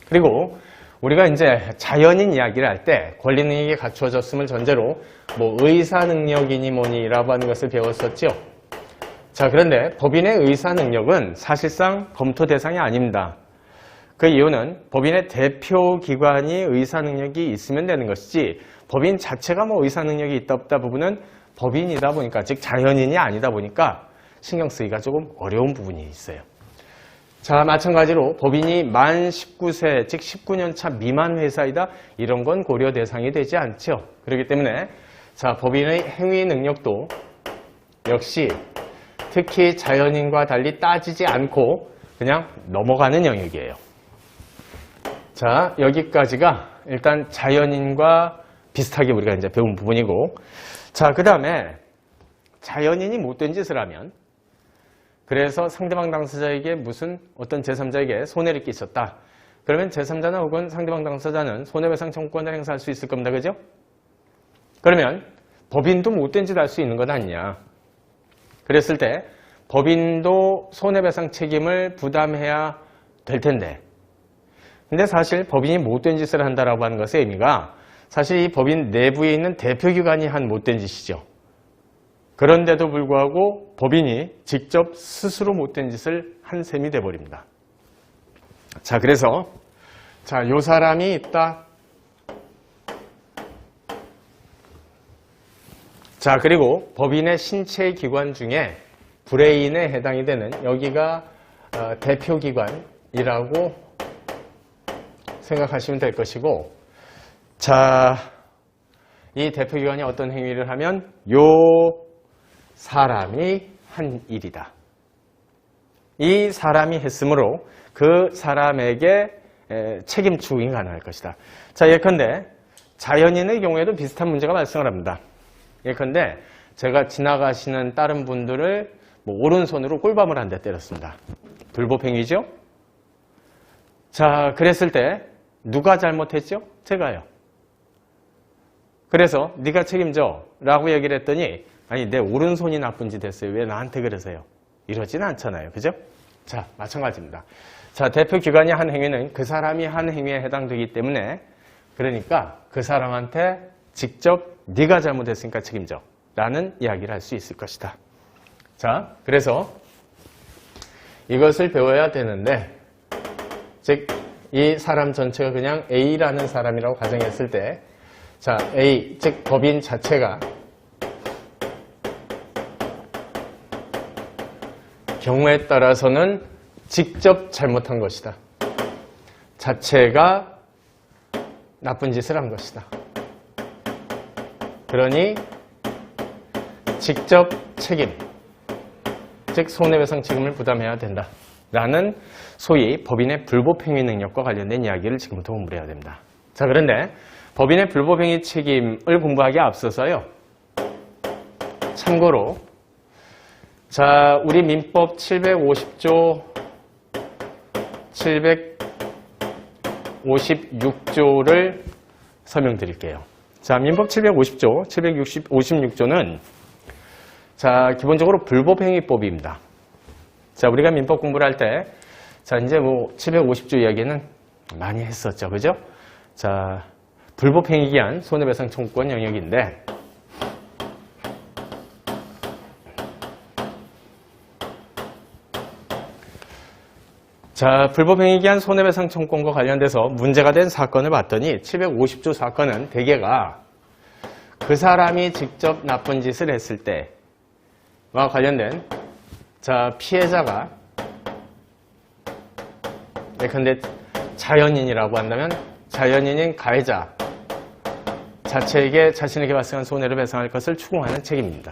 그리고 우리가 이제 자연인 이야기를 할 때 권리 능력이 갖추어졌음을 전제로 뭐 의사 능력이니 뭐니라고 하는 것을 배웠었죠. 자, 그런데 법인의 의사 능력은 사실상 검토 대상이 아닙니다. 그 이유는 법인의 대표 기관이 의사 능력이 있으면 되는 것이지 법인 자체가 뭐 의사 능력이 있다 없다 부분은 법인이다 보니까, 즉 자연인이 아니다 보니까 신경 쓰기가 조금 어려운 부분이 있어요. 자, 마찬가지로 법인이 만 19세, 즉 19년 차 미만 회사이다, 이런 건 고려 대상이 되지 않죠. 그렇기 때문에 자, 법인의 행위 능력도 역시 특히 자연인과 달리 따지지 않고 그냥 넘어가는 영역이에요. 자, 여기까지가 일단 자연인과 비슷하게 우리가 이제 배운 부분이고, 자, 그 다음에 자연인이 못된 짓을 하면, 그래서 상대방 당사자에게 무슨 어떤 제3자에게 손해를 끼쳤다. 그러면 제3자나 혹은 상대방 당사자는 손해배상 청구권을 행사할 수 있을 겁니다. 그죠? 그러면 법인도 못된 짓 할 수 있는 것 아니냐. 그랬을 때 법인도 손해배상 책임을 부담해야 될 텐데, 근데 사실 법인이 못된 짓을 한다라고 하는 것의 의미가 사실 이 법인 내부에 있는 대표기관이 한 못된 짓이죠. 그런데도 불구하고 법인이 직접 스스로 못된 짓을 한 셈이 돼버립니다. 자, 그래서 자, 요 사람이 있다. 자, 그리고 법인의 신체 기관 중에 브레인에 해당이 되는 여기가 대표기관이라고 생각하시면 될 것이고, 자, 이 대표기관이 어떤 행위를 하면 요 사람이 한 일이다. 이 사람이 했으므로 그 사람에게 책임 추궁이 가능할 것이다. 자, 예컨대 자연인의 경우에도 비슷한 문제가 발생을 합니다. 예컨대 제가 지나가시는 다른 분들을 뭐 오른손으로 꿀밤을 한 대 때렸습니다. 불법행위죠? 자, 그랬을 때 누가 잘못했죠? 제가요. 그래서 네가 책임져 라고 얘기를 했더니, 아니, 내 오른손이 나쁜 짓 했어요. 왜 나한테 그러세요? 이러진 않잖아요. 그죠? 자, 마찬가지입니다. 자, 대표기관이 한 행위는 그 사람이 한 행위에 해당되기 때문에, 그러니까 그 사람한테 직접 네가 잘못했으니까 책임져 라는 이야기를 할 수 있을 것이다. 자, 그래서 이것을 배워야 되는데, 즉 이 사람 전체가 그냥 A라는 사람이라고 가정했을 때, 자, A, 즉 법인 자체가 경우에 따라서는 직접 잘못한 것이다. 자체가 나쁜 짓을 한 것이다. 그러니 직접 책임, 즉 손해배상 책임을 부담해야 된다. 라는 소위 법인의 불법행위 능력과 관련된 이야기를 지금부터 공부해야 됩니다. 자, 그런데 법인의 불법행위 책임을 공부하기에 앞서서요, 참고로 자, 우리 민법 750조, 756조를 설명드릴게요. 자, 민법 750조, 756조는 자, 기본적으로 불법행위법입니다. 자, 우리가 민법 공부를 할 때, 자, 이제 뭐 750조 이야기는 많이 했었죠. 그죠? 자, 불법행위에 의한 손해배상 청구권 영역인데, 자, 불법행위에 의한 손해배상 청구권과 관련돼서 문제가 된 사건을 봤더니 750조 사건은 대개가 그 사람이 직접 나쁜 짓을 했을 때와 관련된, 자, 피해자가 예컨대 자연인이라고 한다면 자연인인 가해자 자체에게 자신에게 발생한 손해를 배상할 것을 추궁하는 책임입니다.